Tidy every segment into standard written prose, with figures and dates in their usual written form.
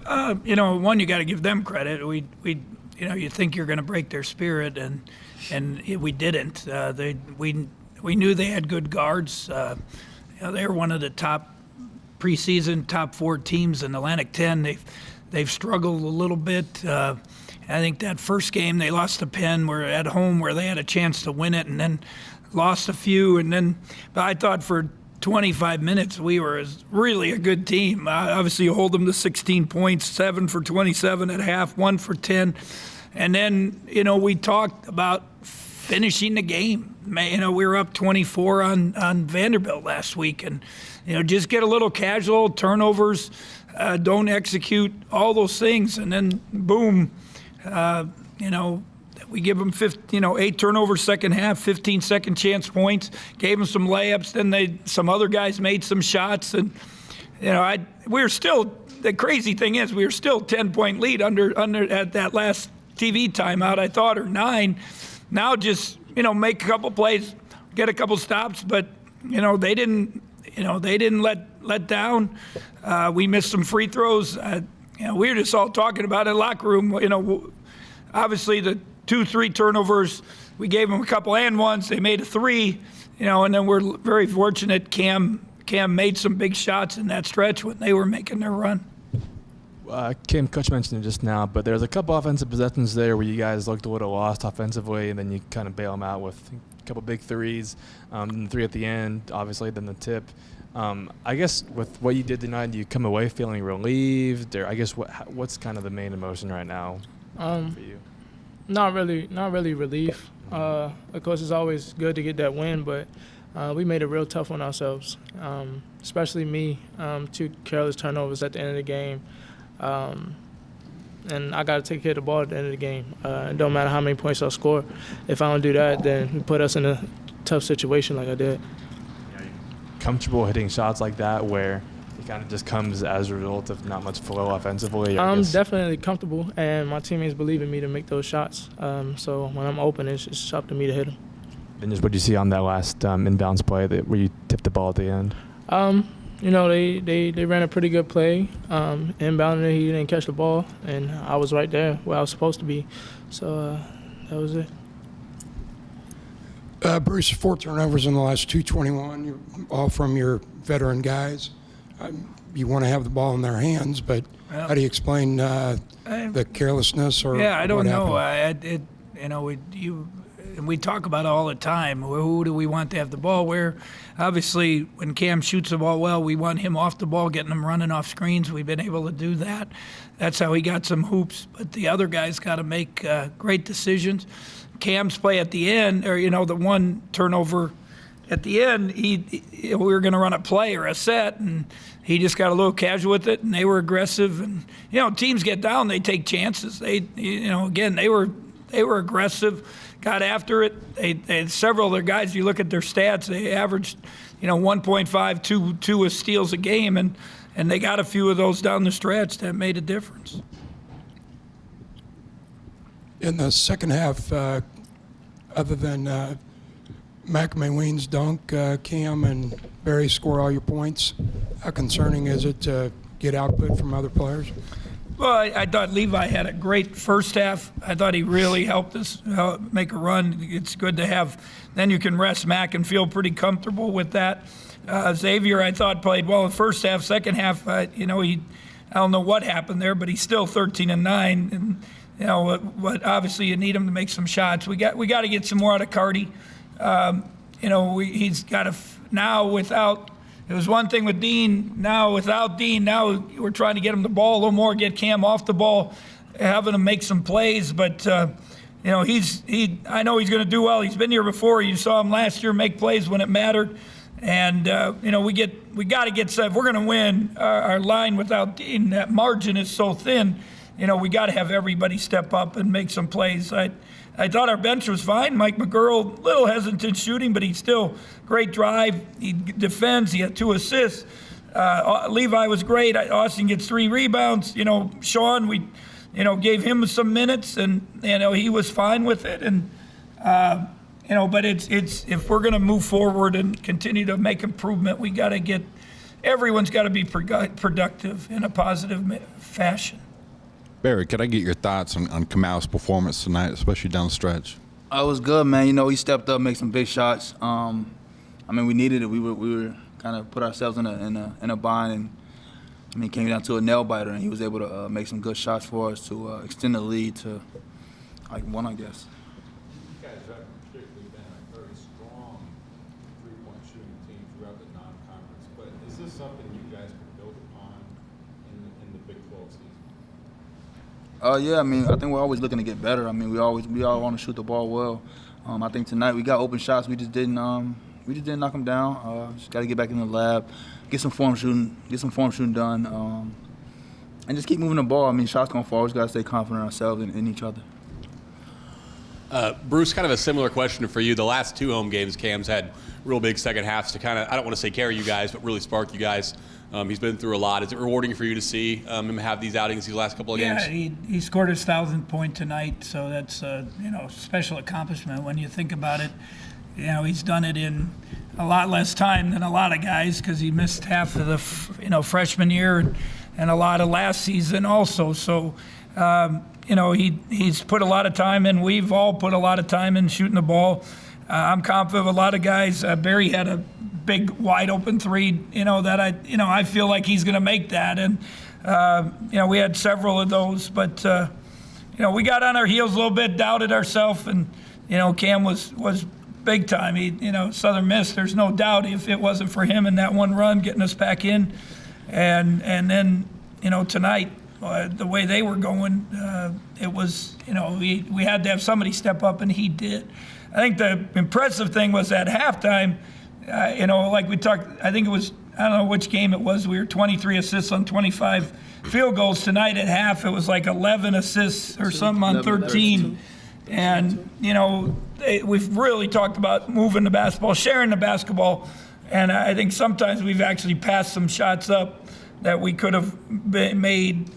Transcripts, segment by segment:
One, you got to give them credit. You think you're going to break their spirit, and we didn't. We knew they had good guards. They were one of the top preseason top 4 teams in Atlantic 10. They've struggled a little bit. I think that first game they lost to Penn, were at home where they had a chance to win it, and then lost a few. But I thought for 25 minutes we were really a good team. Obviously, you hold them to 16 points, 7 for 27 at half, 1 for 10. And then, we talked about finishing the game. We were up 24 on Vanderbilt last week, and just get a little casual, turnovers, don't execute, all those things, and then boom, we give them 8 turnovers second half, 15 second chance points, gave them some layups. Then some other guys made some shots, and we were still. The crazy thing is, we were still 10-point lead under at that last TV timeout, I thought, or 9. Now just make a couple plays, get a couple stops, but they didn't let down. We missed some free throws. We were just all talking about it in the locker room. Obviously the 2-3 turnovers, we gave them a couple and ones. They made a 3, and then we're very fortunate. Cam made some big shots in that stretch when they were making their run. Kim, Coach mentioned it just now, but there's a couple offensive possessions there where you guys looked a little lost offensively, and then you kind of bail them out with a couple big threes, and 3 at the end, obviously, then the tip. I guess with what you did tonight, do you come away feeling relieved, or I guess what's kind of the main emotion right now for you? Not really relief. Of course, it's always good to get that win, but we made it real tough on ourselves, especially me. 2 careless turnovers at the end of the game. And I got to take care of the ball at the end of the game. It don't matter how many points I score. If I don't do that, then it put us in a tough situation like I did. Are you comfortable hitting shots like that where it kind of just comes as a result of not much flow offensively? I'm definitely comfortable, and my teammates believe in me to make those shots. So when I'm open, it's up to me to hit them. Then just what did you see on that last inbounds play where you tipped the ball at the end? They ran a pretty good play. Inbounded, he didn't catch the ball, and I was right there where I was supposed to be. So that was it. Bruce, 4 turnovers in the last 2:21, all from your veteran guys. You want to have the ball in their hands, but how do you explain the carelessness or I don't know. Happened? We talk about it all the time. Who do we want to have the ball? Where, obviously, when Cam shoots the ball well, we want him off the ball, getting him running off screens. We've been able to do that. That's how he got some hoops. But the other guys got to make great decisions. Cam's play at the end, or the one turnover at the end, we were going to run a play or a set, and he just got a little casual with it, and they were aggressive. And teams get down, they take chances. They were aggressive. Got after it. They several of their guys, you look at their stats, they averaged, 1.5, 2 steals a game, and they got a few of those down the stretch that made a difference. In the second half, other than McElwain's dunk, Cam and Barry score all your points, how concerning is it to get output from other players? Well, I thought Levi had a great first half. I thought he really helped us make a run. It's good to have. Then you can rest Mac and feel pretty comfortable with that. Xavier, I thought, played well in the first half. Second half, I don't know what happened there, but he's still 13 and 9. And but obviously you need him to make some shots. We got to get some more out of Cardi. He's got to now without. It was one thing with Dean. Now without Dean, now we're trying to get him the ball a little more, get Cam off the ball, having him make some plays. But I know he's going to do well. He's been here before. You saw him last year make plays when it mattered. And we got to get set. If we're going to win our line without Dean, that margin is so thin. We got to have everybody step up and make some plays. I thought our bench was fine. Mike McGurl, little hesitant shooting, but he's still great drive. He defends. He had 2 assists. Levi was great. Austin gets 3 rebounds. Sean, we, gave him some minutes, and he was fine with it. And but it's if we're going to move forward and continue to make improvement, we got to get everyone's got to be productive in a positive fashion. Barry, could I get your thoughts on Kamal's performance tonight, especially down the stretch? It was good, man. You know, he stepped up, made some big shots. I mean, we needed it. We were kind of put ourselves in a bind, and I mean, it came down to a nail biter, and he was able to make some good shots for us to extend the lead to like one, I guess. You guys have particularly been a very strong three-point shooting team throughout the non-conference, but is this something you guys can build upon in the Big 12 season? Yeah, I mean, I think we're always looking to get better. I mean, we all want to shoot the ball well. I think tonight we got open shots. We just didn't knock them down. Just got to get back in the lab, get some form shooting done, and just keep moving the ball. I mean, shots gonna fall. We just got to stay confident in ourselves and in each other. Bruce, kind of a similar question for you. The last 2 home games, Cam's had real big second halves to kind of, I don't want to say carry you guys, but really spark you guys. He's been through a lot. Is it rewarding for you to see him have these outings these last couple of games? Yeah, he scored his 1,000th point tonight, so that's a special accomplishment when you think about it. You know, he's done it in a lot less time than a lot of guys because he missed half of the freshman year and a lot of last season also. So he's put a lot of time in. We've all put a lot of time in shooting the ball. I'm confident of a lot of guys. Barry had a big wide open three, that I feel like he's going to make that. And, we had several of those, but, we got on our heels a little bit, doubted ourselves, and, Cam was big time. Southern Miss, there's no doubt if it wasn't for him and that one run getting us back in. And then, tonight, the way they were going, it was, we had to have somebody step up, and he did. I think the impressive thing was at halftime, like we talked, I think it was, I don't know which game it was, we were 23 assists on 25 field goals. Tonight at half, it was like 11 assists or something on 13. And, we've really talked about moving the basketball, sharing the basketball, and I think sometimes we've actually passed some shots up that we could have made,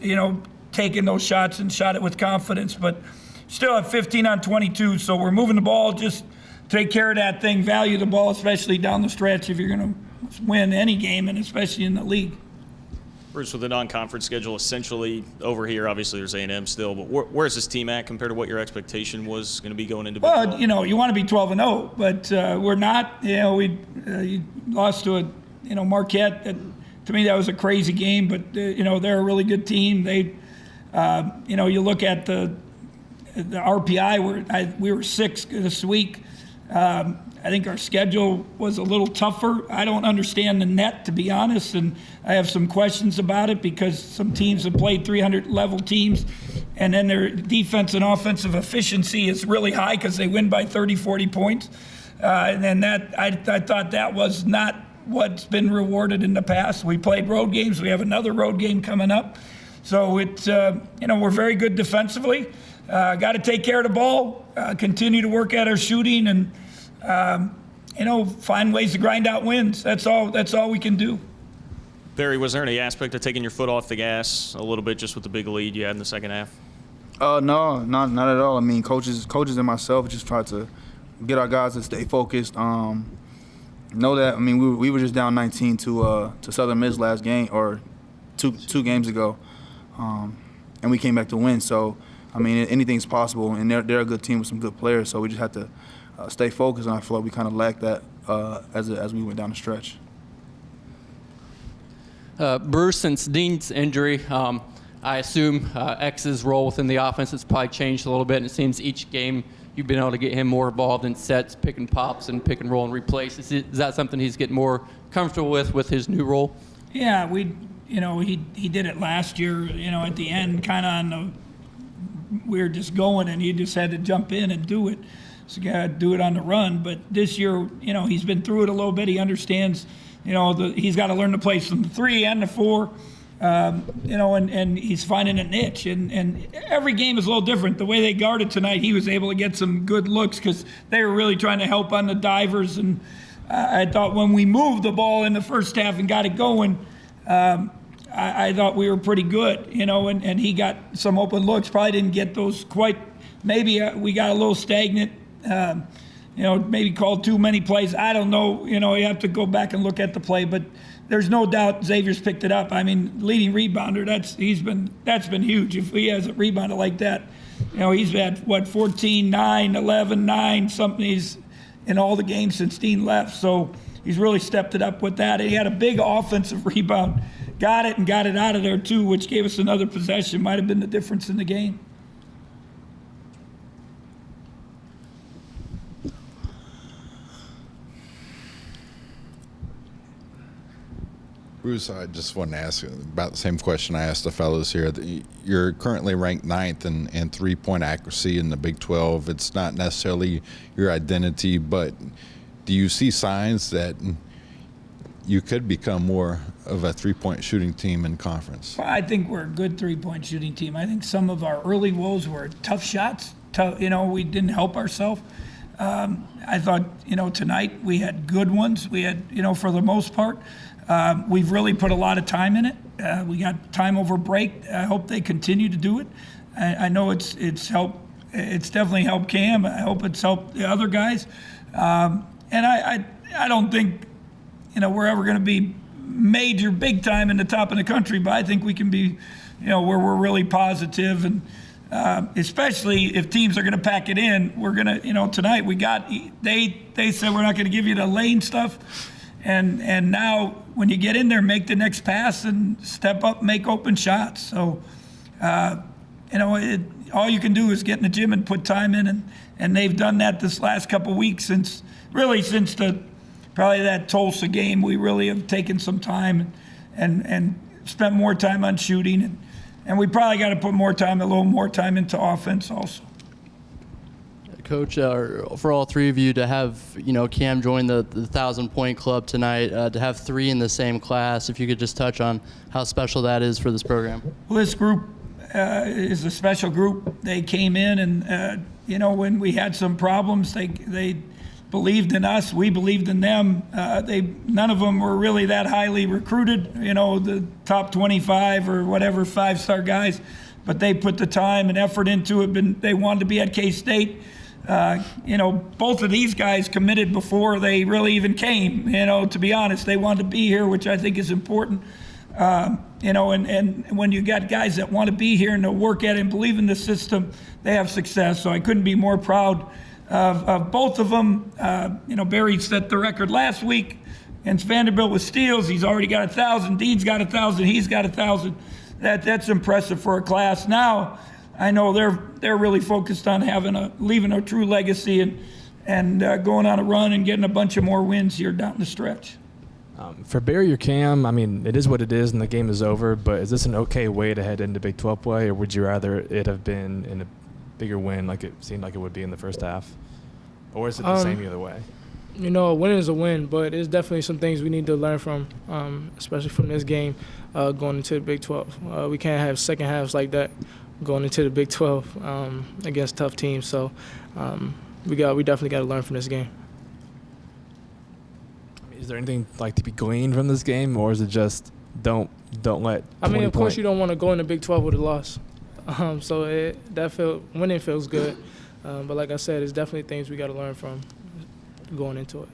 taken those shots and shot it with confidence, but still at 15 on 22, so we're moving the ball. Just take care of that thing, value the ball, especially down the stretch if you're going to win any game, and especially in the league. Bruce, with the non-conference schedule essentially over here, obviously there's A&M still, but where's this team at compared to what your expectation was going to be going into Big 12? Well, you want to be 12-0, but we're not. We lost to a Marquette. To me, that was a crazy game, but they're a really good team. They, you look at the RPI, we were 6th this week. I think our schedule was a little tougher. I don't understand the net, to be honest, and I have some questions about it because some teams have played 300-level teams, and then their defense and offensive efficiency is really high because they win by 30, 40 points. And then I thought that was not what's been rewarded in the past. We played road games. We have another road game coming up. So it's, we're very good defensively. Got to take care of the ball, continue to work at our shooting, and find ways to grind out wins. That's all we can do. Barry, was there any aspect of taking your foot off the gas a little bit just with the big lead you had in the second half? No, not at all. I mean, coaches and myself just tried to get our guys to stay focused. Know that, I mean, we were just down 19 to Southern Miss last game, or two games ago, and we came back to win. So, I mean, anything's possible, and they're a good team with some good players. So we just had to stay focused, and I feel like we kind of lacked that as we went down the stretch. Bruce, since Dean's injury, I assume X's role within the offense has probably changed a little bit, and it seems each game you've been able to get him more involved in sets, pick and pops, and pick and roll and replace. Is that something he's getting more comfortable with his new role? Yeah, he did it last year, at the end, kind of on the, we were just going, and he just had to jump in and do it. So you got to do it on the run. But this year, he's been through it a little bit. He understands, he's got to learn to play from the 3 and the 4. And he's finding a niche. And every game is a little different. The way they guarded tonight, he was able to get some good looks because they were really trying to help on the divers. And I thought when we moved the ball in the first half and got it going, I thought we were pretty good, and he got some open looks. Probably didn't get those quite. Maybe we got a little stagnant. Maybe called too many plays. I don't know. You have to go back and look at the play, but there's no doubt Xavier's picked it up. I mean, leading rebounder, that's been huge. If he has a rebounder like that, he's had, 14, 9, 11, 9, something. He's in all the games since Dean left. So he's really stepped it up with that. He had a big offensive rebound, got it out of there too, which gave us another possession. Might have been the difference in the game. Bruce, I just want to ask about the same question I asked the fellows here. You're currently ranked 9th in three-point accuracy in the Big 12. It's not necessarily your identity, but do you see signs that you could become more of a three-point shooting team in conference? Well, I think we're a good three-point shooting team. I think some of our early woes were tough shots. We didn't help ourselves. I thought, tonight we had good ones. We had, for the most part. We've really put a lot of time in it. We got time over break. I hope they continue to do it. I know it's helped. It's definitely helped Cam. I hope it's helped the other guys. And I don't think we're ever going to be major, big time in the top of the country, but I think we can be where we're really positive, and especially if teams are going to pack it in. We're going to tonight they said we're not going to give you the lane stuff. And now when you get in there, make the next pass and step up, make open shots. So, all you can do is get in the gym and put time in, and they've done that this last couple of weeks since probably that Tulsa game. We really have taken some time and spent more time on shooting, and we probably got to put a little more time into offense also. Coach, for all three of you to have, Cam join the 1,000-point club tonight, to have 3 in the same class, if you could just touch on how special that is for this program. Well, this group is a special group. They came in and, when we had some problems, they believed in us. We believed in them. None of them were really that highly recruited, the top 25 or whatever 5-star guys, but they put the time and effort into it. They wanted to be at K-State. Both of these guys committed before they really even came. To be honest, they wanted to be here, which I think is important. And when you got guys that want to be here and to work at it and believe in the system, they have success. So I couldn't be more proud of both of them. Barry set the record last week against Vanderbilt with steals. He's already got 1,000. Dean's got 1,000. He's got 1,000. That's impressive for a class. Now, I know they're really focused on leaving a true legacy and going on a run and getting a bunch of more wins here down the stretch. For Barry or Cam, I mean, it is what it is and the game is over, but is this an okay way to head into Big 12 play, or would you rather it have been in a bigger win like it seemed like it would be in the first half? Or is it the same either way? A win is a win, but there's definitely some things we need to learn from, especially from this game going into the Big 12. We can't have second halves like that going into the Big 12 against tough teams. So we definitely got to learn from this game. Is there anything to be gleaned from this game, or is it just don't let? Of course, you don't want to go in the Big 12 with a loss. Winning feels good, but like I said, it's definitely things we got to learn from going into it.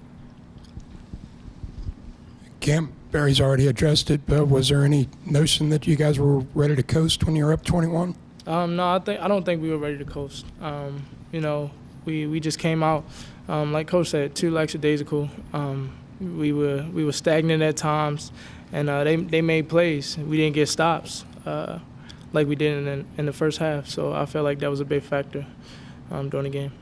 Cam, Barry's already addressed it, but was there any notion that you guys were ready to coast when you were up 21? No, I don't think we were ready to coast. We just came out, like Coach said, 2 lackadaisical. We were stagnant at times, and they made plays. We didn't get stops like we did in the first half. So I felt like that was a big factor during the game.